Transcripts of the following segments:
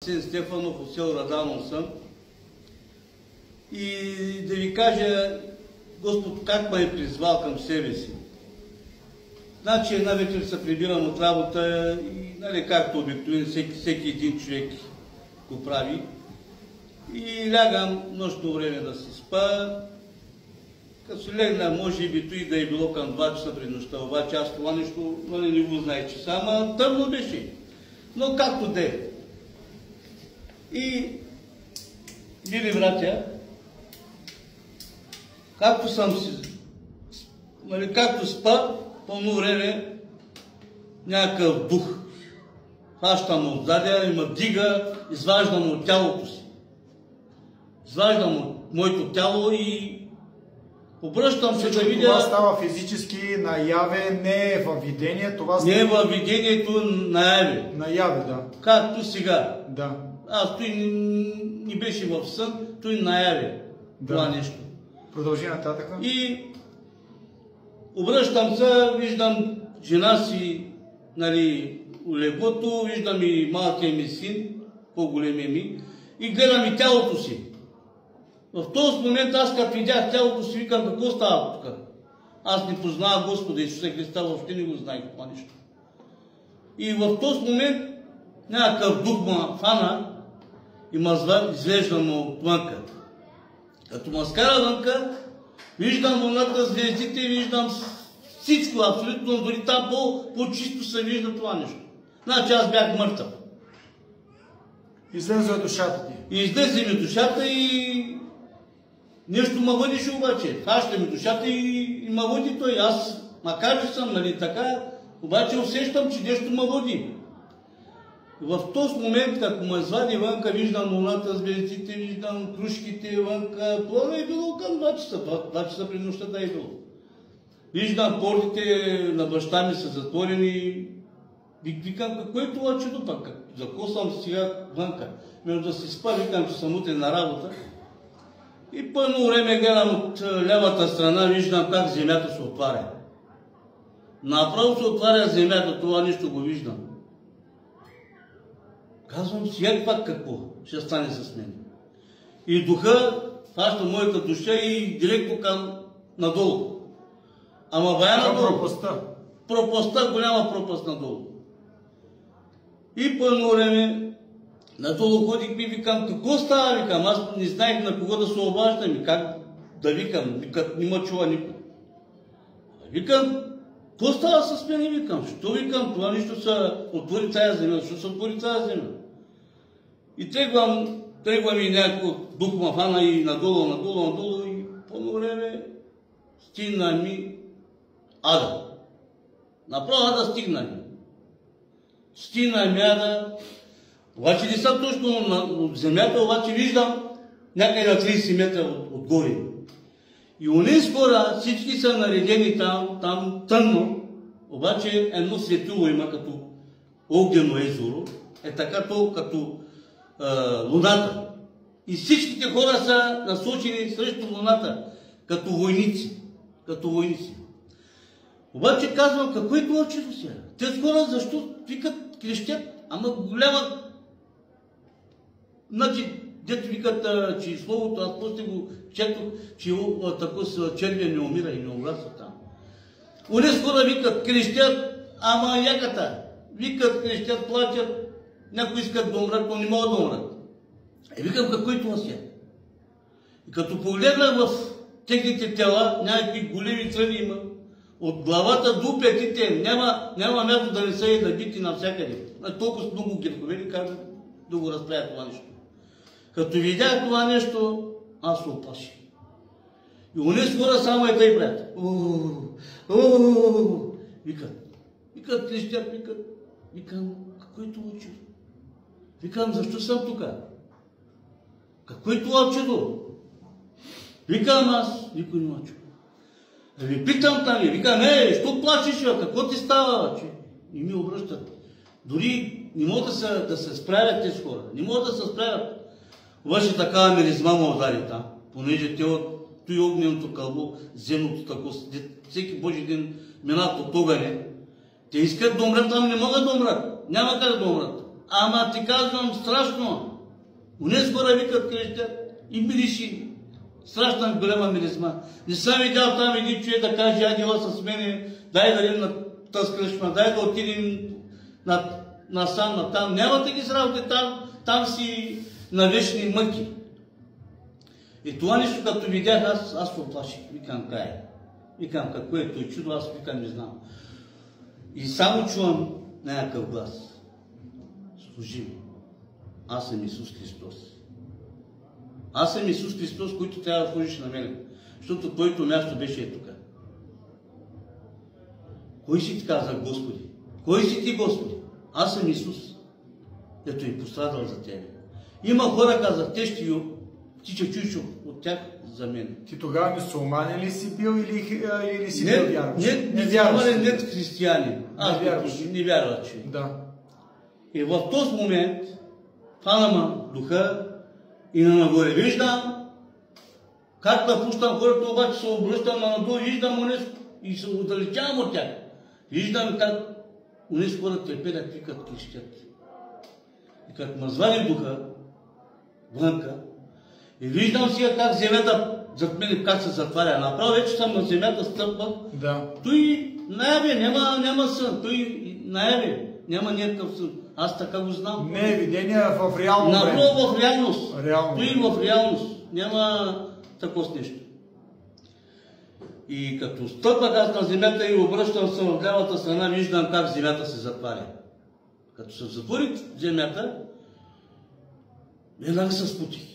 Син Стефанов, от село Раданово съм. И да ви кажа, Господ как ме е призвал към себе си. Значи една вечер се прибирам от работа и, нали, както обикновено всеки един човек го прави. И лягам нощно време да се спа. Като се легна, може би той да е било към 2 часа пред нощта, обаче аз това нещо не го знае, че само тъмно беше. Но както де. И, мили братя, както съм си, както спа, пълно време, някакъв дух. Хващам отзади и ме вдига, изваждам от тялото си. Изваждам от моето тяло и обръщам се да видя... Това става физически наяве, не е във видение, това... Не е във видението, наяве. Наяве, да. Както сега. Да. Аз той не беше в сън, той наяве. Да. Това нещо. Продължи нататък. И обръщам се, виждам жена си, нали, у леглото, виждам и малкия ми син, по-големия ми, и гледам и тялото си. В този момент аз като видях тялото си, викам, какво става тук? Аз не познавам Господа Исуса Христа, въобще не го знаех това нещо. И в този момент някакъв дух ме фана и ме извеждам отвънка. Като ме скара вънка, виждам луната, звездите, виждам всичко, абсолютно, дори там по-чисто се вижда това нещо. Значи аз бях мъртъв. Излезе душата ти. И излезе ми душата и нещо ме водише обаче. Хаща ми душата и ме води той. Аз, макар че съм, нали, така, обаче усещам, че нещо ме води. В този момент, като ме извади вънка, виждам луната, звездите, виждам крушките вънка. Това е било към 2 часа. 2 часа пред нощта да е било. Виждам портите на баща ми са затворени. Викам, какво е това чудо пък? За какво съм сега вънка? Между да си спа, викам, че съм утре на работа. И по едно време гледам от лявата страна, виждам как земята се отваря. Направо се отваря земята, това нещо го виждам. Казвам, сега пак какво ще стане с мен. И духа хваща моята душа и директно към надолу. Ама бая надолу. Пропаста. Пропаста, голяма пропаст надолу. И по едно време надолу ходих и викам, какво става, викам, аз не знаех на кого да се обаждам и как да викам, не ме чува никой. Викам, какво става с мен, викам, що викам, това нищо се отвори тая земя, защо се отвори тая земя. И тръгвам и някакво дух ма фана и надолу и по едно време стигна ми ада. Направо ада стигна ми. Стигна ми ада. Обаче не съм точно от земята, обаче виждам някъде на 30 метра отгоре. И онези хора, всички са наредени там тъмно, обаче едно светило има като огнено езеро, е така толкова като луната. И всичките хора са насочени срещу луната, като войници. Обаче казвам, какво е това чудо сега? Тези хора защо викат, крещят, ама голяма... Значи, дето викат, че словото, аз после го четох, че тако с червия не умира и не умрасва там. Онези хора викат, крещят, ама яката. Викат, крещят, плачат, някои искат да умрат, но не могат да умрат. Викам, какво е това сега? И като погледнах в техните тела, някакви големи тръни има, от главата до петите, няма място да не са и набити навсякъде. Толкова много герковели казват да го разправят това нещо. Като видях това нещо, аз се оплаших. И онези хора само е тъй правят. Викат, крещят, викам, какво е това чудо? Викам, защо съм тук? Какво е това чудо? Викам аз, никой не ма чува. Ви питам там, викам, що плачеш, какво ти става? Не ми обръщат. Дори не могат да се справят тези хора. Не могат да се справят. Обаче такава миризма му удари там, понеже те от той огненото кълбо, земното тако, всеки Божи ден минат от огъня. Те искат да умрат, там не могат да умрат. Няма как да умрат. Ама ти казвам страшно. Унес хора викат крещят и мириши. Страшна голема миризма. Не съм видял там един човек да каже, айдела с мене, дай да идем на тази кръчма, дай да отидем насам, натам. Няма таки работи там си на вечни мъки. И това нещо, като видях, аз се оплаших. Викам, кай. Викам, какво е той чудо, аз викам, не знам. И само чувам някакъв глас. Служи. Аз съм Исус Христос. Аз съм Исус Христос, който трябва да служиш на мене. Защото твоето място беше е тук. Кой си ти каза, Господи? Кой си ти, Господи? Аз съм Исус. Ето и пострадал за тебе. Има хора, казах, те ще ти ще чуеш от тях за мен. Ти тогава мюсюлманин ли си бил или си бил вярващ? Не вярваш. Не християни. Аз не вярвах, че. Да. И в този момент хвана духа и на нагоре виждам, как да пущам хората, обаче се обръщам на надолу, виждам унес и се отдалечавам от тях. Виждам как унес хората трепедат, викат, крещят. И като ме звали духа вънка, и виждам сега как земята зад мен как се затваря. Направо вече съм на земята стъпвам. Да. Той наяве, няма сън. Той наяве, няма някакъв сън. Аз така го знам. Не е видение в реално време. Направо в реалност. Реално. Той в реалност. Няма такова нещо. И като стъпах аз на земята и обръщам се в лявата страна, виждам как земята се затваря. Като се затвори земята, веднага се спутих.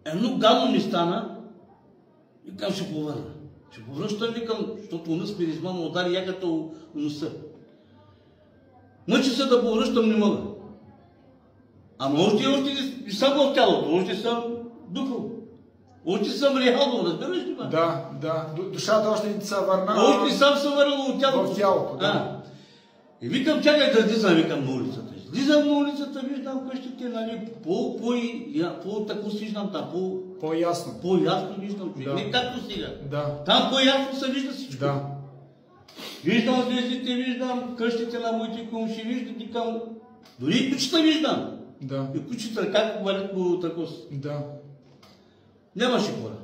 Едно гадно ми стана, викам, ще повърна. Ще повръщам, викам, защото унес миризма му удари яката у носа. Мъчи се да повръщам, не мога. Ама още не съм в тялото, още съм духов. Още съм реално, разбираш ли ма? Да. Душата още не се върна. Още сам се върнал от тялото. В тялото, да. И викам, чакай да излизам, викам на улицата. Излизам на улицата, виждам къщите, нали, по-тако си виждам там, по-ясно. По-ясно виждам, Да. не както сега. Да. Там по-ясно се вижда всичко. Да. Виждам звездите, виждам къщите на моите комши, виждам, дори и кучета виждам. Да. И кучета как валят по такос. Да. Нямаше хора.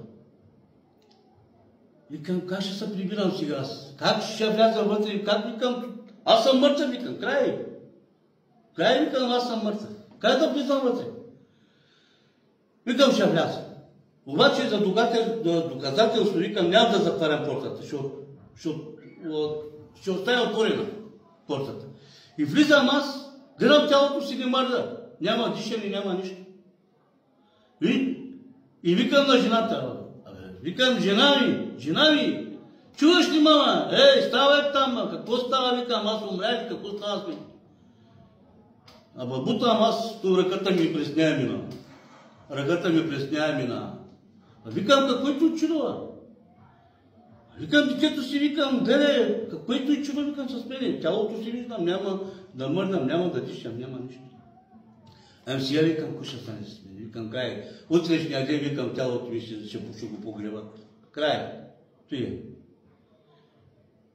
Викам, как ще се прибирам сега аз? Как ще вляза вътре? Как викам? Аз съм мъртъв, викам. Край, викам, аз съм мъртъв. Как да влизам вътре? Викам, ще вляза. Обаче за доказателство, викам, няма да затварям портата. Ще оставя отворена портата. И влизам аз, гледам тялото си не мърда. Няма дишане, няма нищо. И викам на жената, викам, жена ми, чуваш ли, мама? Ставай там, какво става, викам, аз умрях, какво става с мен? Бутам аз, то ръката ми пресняя мина. Викам, какво е то чудо? Викам, детето си, викам, гледай, какво е то чудо, викам, с мене, тялото си виждам, няма да мърдам, няма да дишам, няма нищо. Сега викам, кой ще стане с мен? Викам, край. Утрешния ден, викам, тялото ми ще го погребат. Край. Той е.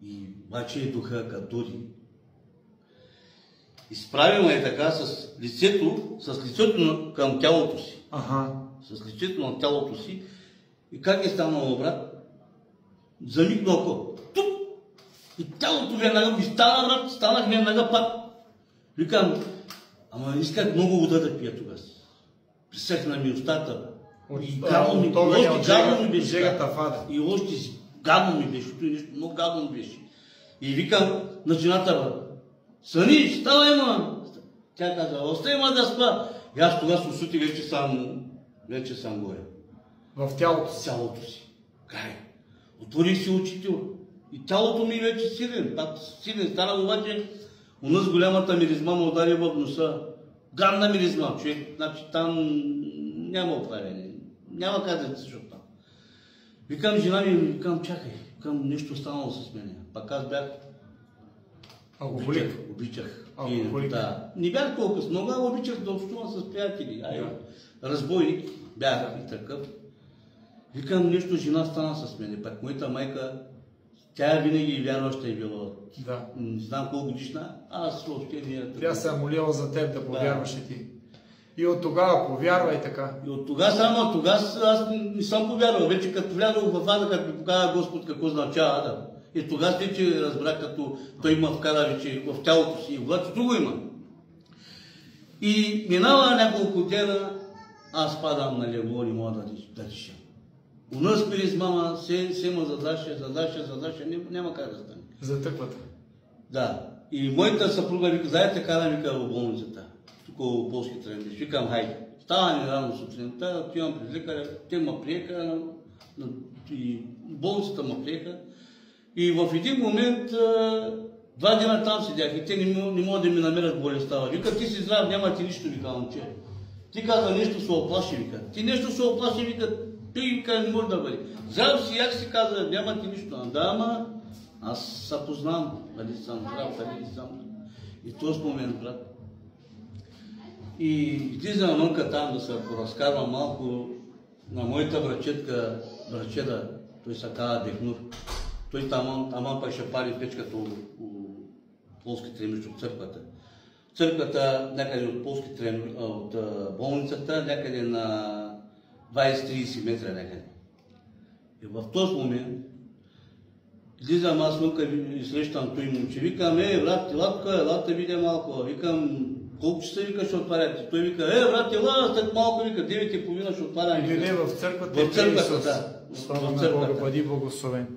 И обаче духа като дойде. Изправил е така с лицето към тялото си. С лицето на тялото си. И как е станал брат? Замигна око. Тук! И тялото веднага ми стана, брат, станах веднага пак. Викам, ама исках много вода да пия тогава. Пресехна ми устата. И гадно ми беше. И още гадно ми беше. Много гадно ми беше. И викам на жената, Сани, ставай, ма! Тя каза, остай, ма да спа. И аз тогава се усути, вече съм горе. В тялото си. Тялото си. Край. Отворих си очите. И тялото ми вече силен. Пак силен стана, обаче унес голямата миризма му удари в носа. Гадна миризма, човек. Значи там няма оправение. Няма как да се защото там. Викам жена ми, викам, чакай. Викам, нещо станало с мене. Пак аз бях обичах. Да. Не бях толкова много, а обичах да общувам с приятели. Разбойник бях и такъв. Викам, нещо жена стана с мене. Пак моята майка Тя винаги и вярваща е била. Да. Не знам колко годишна, аз въобще не е. Тя се е молила за теб да повярваш и ти. И от тогава повярвай така. И от тогава само, тогава аз не съм повярвал. Вече като влязох в ада, като ми показва Господ какво означава ада. И тогава вече разбрах, като той има вкара вече в тялото си и когато друго има. И минава няколко дена, аз падам на легло, не мога да диша. Унаспили с мама, се ма задаше, няма как да стане. Затъквата. Да. И моята съпруга вика, знаете, кара вика в болницата. Тук в полски тренди. Викам, хайде. Ставаме рано сутринта, отивам при лекаря, те ме приеха, и болницата ме приеха. И в един момент, 2 дена там седях и те не могат да ми намерят болестта. Вика, ти си здрав, няма ти нищо, вика, момче. Ти каза, нещо се оплаши, вика. Ти нещо се оплаши, вика, той вика, не може да бъде. Здрав си, як си каза, няма ти нищо. Да, ама аз се познам, дали съм здрав, дали не съм. И този момент, брат. И излизам навънка там да се разкарвам малко на моята брачеда, той се казва Бехнур. Той там пък ще пари вече като полски тремиш от църквата. Църквата някъде от полски тремиш, от болницата, някъде на 20-30 метра някъде. И в този момент излизам аз вънка и срещам той момче. Викам, брат, елата видя малко. Викам, колко часа, вика, ще отваряте? Той вика, брат, ела, след малко, вика, 9:30 ще отваряме. Или не в църквата? В църквата, да. Слава на Бога, бъди благословен.